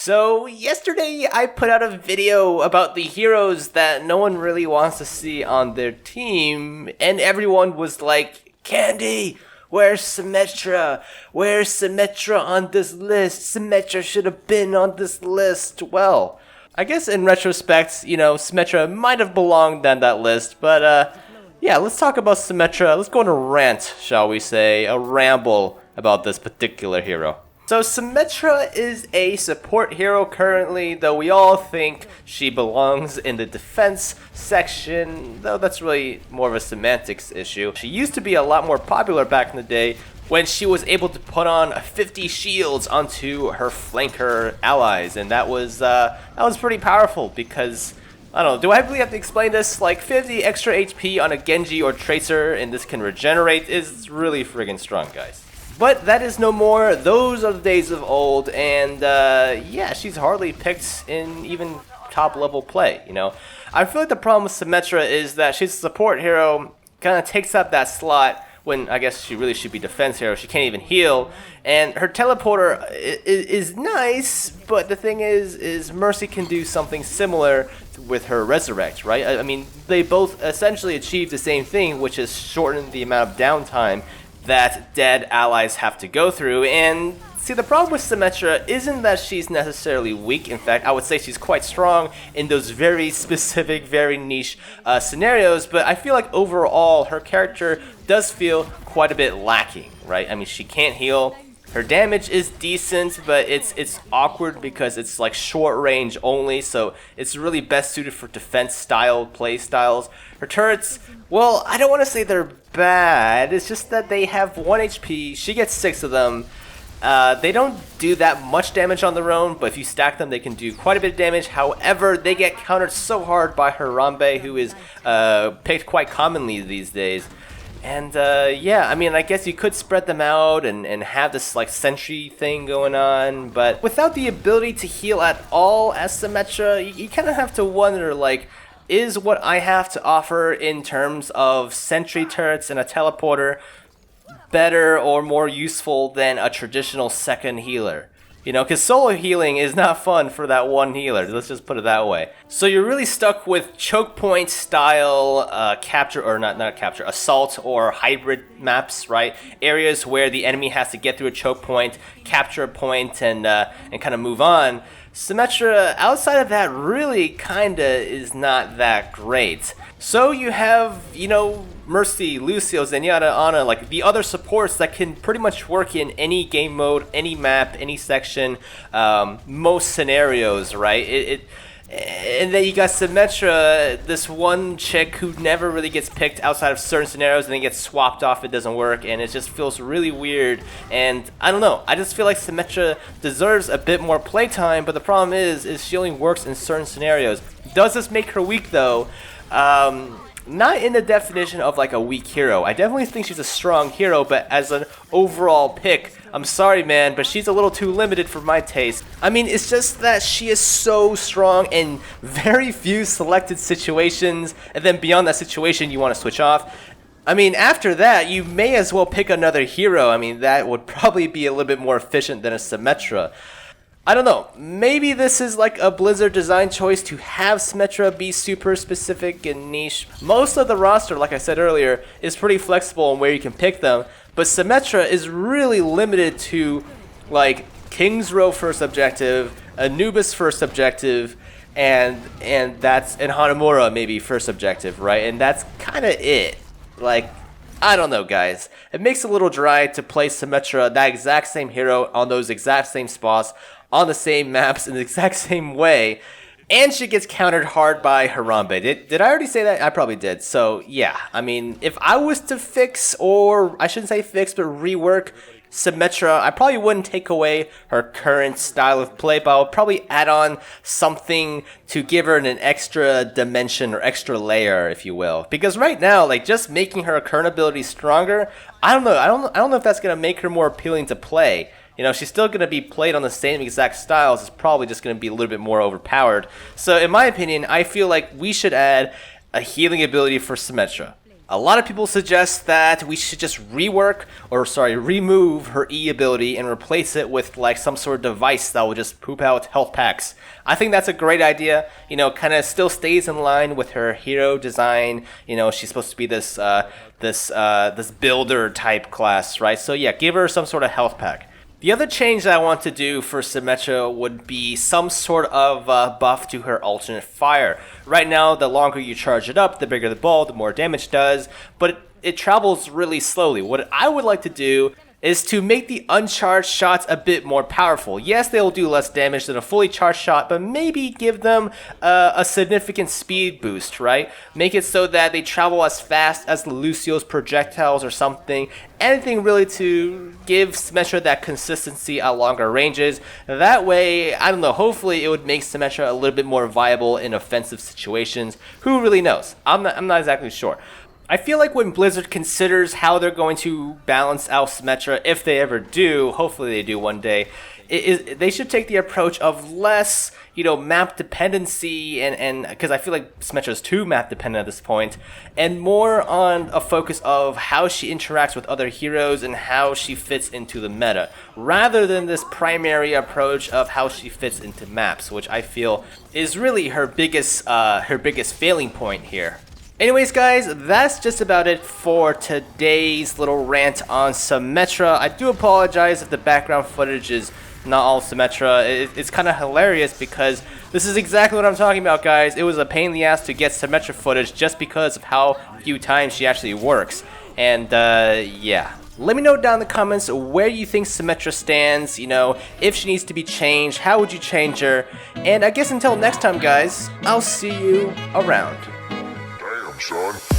So yesterday I put out a video about the heroes that no one really wants to see on their team, and everyone was like, Candy, where's Symmetra? Where's Symmetra on this list? Symmetra should have been on this list. Well, I guess in retrospect, Symmetra might have belonged on that list, but yeah, let's talk about Symmetra. Let's go on a rant, shall we say, a ramble about this particular hero. So Symmetra is a support hero currently, though we all think she belongs in the defense section, though that's really more of a semantics issue. She used to be a lot more popular back in the day when she was able to put on 50 shields onto her flanker allies, and that was pretty powerful because, I don't know, do I really have to explain this? Like 50 extra HP on a Genji or Tracer and this can regenerate is really friggin' strong, guys. But that is no more. Those are the days of old, and yeah, she's hardly picked in even top level play, I feel like the problem with Symmetra is that she's a support hero, kind of takes up that slot when I guess she really should be defense hero. She can't even heal, and her teleporter is nice, but the thing is Mercy can do something similar with her resurrect, right? I mean, they both essentially achieve the same thing, which is shorten the amount of downtime that dead allies have to go through. And see, the problem with Symmetra isn't that she's necessarily weak. In fact, I would say she's quite strong in those very specific, very niche scenarios, but I feel like overall her character does feel quite a bit lacking, right? I mean, she can't heal. Her damage is decent, but it's awkward because it's like short range only, so it's really best suited for defense style play styles. Her turrets, well, I don't want to say they're bad, it's just that they have 1 HP, she gets 6 of them. They don't do that much damage on their own, but if you stack them, they can do quite a bit of damage. However, they get countered so hard by Harambe, who is picked quite commonly these days. And yeah, I mean, I guess you could spread them out and have this like sentry thing going on, but without the ability to heal at all as Symmetra, you kind of have to wonder, like, is what I have to offer in terms of sentry turrets and a teleporter better or more useful than a traditional second healer? Because solo healing is not fun for that one healer, let's just put it that way. So you're really stuck with choke point style capture, or not capture, assault or hybrid maps, right? Areas where the enemy has to get through a choke point, capture a point, and kind of move on. Symmetra, outside of that, really kinda is not that great. So you have, Mercy, Lucio, Zenyatta, Ana, like the other supports that can pretty much work in any game mode, any map, any section, most scenarios, right? And then you got Symmetra, this one chick who never really gets picked outside of certain scenarios and then gets swapped off, it doesn't work, and it just feels really weird. And I don't know, I just feel like Symmetra deserves a bit more playtime, but the problem is she only works in certain scenarios. Does this make her weak though? Not in the definition of like a weak hero. I definitely think she's a strong hero, but as an overall pick, I'm sorry man, but she's a little too limited for my taste. I mean, it's just that she is so strong in very few selected situations, and then beyond that situation you want to switch off. I mean, after that, you may as well pick another hero. I mean, that would probably be a little bit more efficient than a Symmetra. I don't know, maybe this is like a Blizzard design choice to have Symmetra be super specific and niche. Most of the roster, like I said earlier, is pretty flexible in where you can pick them, but Symmetra is really limited to like King's Row first objective, Anubis first objective, and Hanamura maybe first objective, right? And that's kind of it. Like, I don't know, guys. It makes it a little dry to play Symmetra, that exact same hero, on those exact same spots, on the same maps in the exact same way, and she gets countered hard by Harambe. Did I already say that? I probably did. So yeah, I mean, if I was to fix, or I shouldn't say fix, but rework Symmetra, I probably wouldn't take away her current style of play, but I would probably add on something to give her an extra dimension or extra layer, if you will. Because right now, like, just making her current ability stronger, I don't know. I don't know if that's gonna make her more appealing to play. She's still going to be played on the same exact styles. It's probably just going to be a little bit more overpowered. So in my opinion, I feel like we should add a healing ability for Symmetra. A lot of people suggest that we should just remove her E ability and replace it with like some sort of device that will just poop out health packs. I think that's a great idea. You know, kind of still stays in line with her hero design. You know, she's supposed to be this builder type class, right? So yeah, give her some sort of health pack. The other change that I want to do for Symmetra would be some sort of buff to her alternate fire. Right now, the longer you charge it up, the bigger the ball, the more damage it does, but it travels really slowly. What I would like to do is to make the uncharged shots a bit more powerful. Yes, they will do less damage than a fully charged shot, but maybe give them a significant speed boost, right? Make it so that they travel as fast as Lucio's projectiles or something. Anything really to give Symmetra that consistency at longer ranges. That way, I don't know, hopefully it would make Symmetra a little bit more viable in offensive situations. Who really knows? I'm not exactly sure. I feel like when Blizzard considers how they're going to balance out Symmetra, if they ever do, hopefully they do one day, they should take the approach of less, you know, map dependency, and because I feel like Symmetra is too map dependent at this point, and more on a focus of how she interacts with other heroes and how she fits into the meta, rather than this primary approach of how she fits into maps, which I feel is really her biggest failing point here. Anyways guys, that's just about it for today's little rant on Symmetra. I do apologize if the background footage is not all Symmetra. It's kind of hilarious because this is exactly what I'm talking about, guys. It was a pain in the ass to get Symmetra footage just because of how few times she actually works. And yeah. Let me know down in the comments where you think Symmetra stands, you know, if she needs to be changed, how would you change her? And I guess until next time guys, I'll see you around. Son.